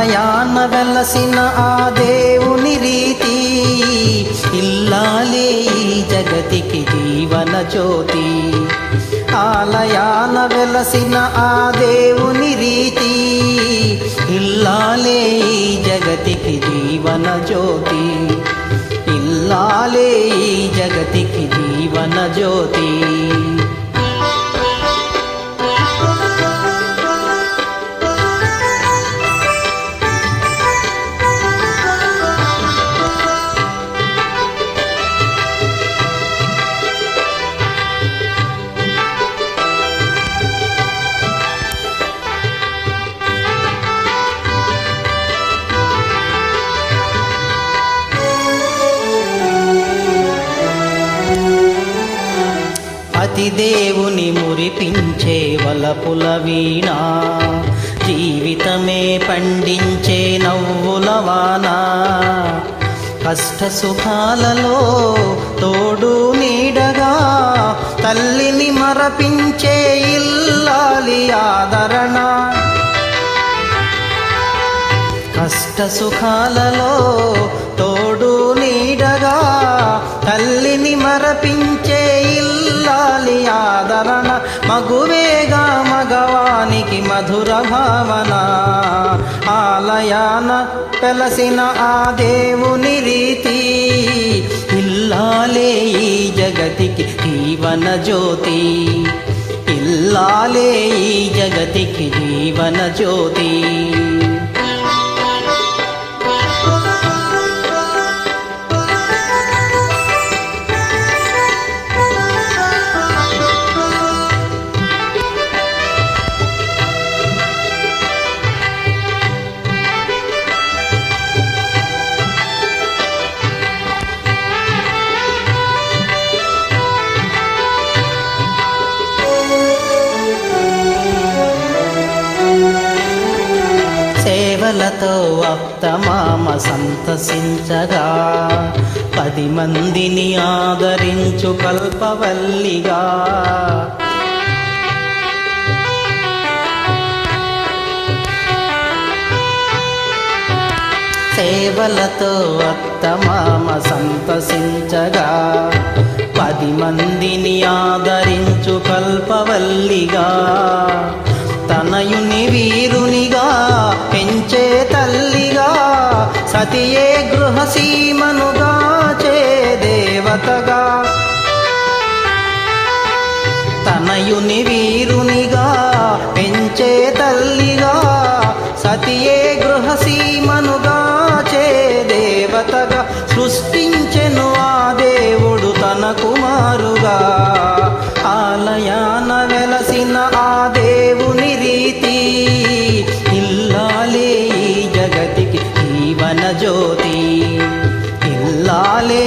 ఆలయాన వెలసిన ఆ దేవుని రీతి, ఇల్లాలే ఈ జగతికి జీవన జ్యోతి. ఆలయాన వెలసిన ఆ దేవుని రీతి, ఇల్లాలే ఈ జగతికి జీవన జ్యోతి. ఇల్లాలే ఈ జగతికి జీవన జ్యోతి. అతి దేవుని మురిపించే వలపుల వీణ, జీవితమే పండించే నవ్వుల వాన. కష్ట సుఖాలలో తోడు నీడగా, తల్లిని మరపించే ఇల్లాలి ఆదరణ. కష్ట సుఖాలలో తోడు నీడగా, తల్లిని మరపించే ఇల్లాలి ఆదరణ. మగువేగా మగవానికి మధుర భావన, ఆలయాన వెలసిన ఆ దేవుని రీతి, ఇల్లాలే ఈ జగతికి జీవన జ్యోతి. ఇల్లాలే ఈ జగతికి జీవన జ్యోతి. సేవలతో అత్తమామ సంతసించగా, 10 మందిని ఆదరించు కల్పవల్లిగా. సేవలతో అత్తమామ సంతసించగా, 10 మందిని ఆదరించు కల్పవల్లిగా. తనయుని వీరునిగా పెంచే తల్లిగా, సతియే గృహసీమనుగా చే దేవతగా. తనయుని వీరునిగా పెంచే తల్లిగా, సతియే గృహసీమనుగా చే దేవతగా. సృష్టించెను ఆ దేవుడు తన కుమారుగా, ఆలయాన వెలసిన ఆ దేవుని రీతి, ఇల్లాలే ఈ జగతికి జీవన జ్యోతి. ఇల్లాలే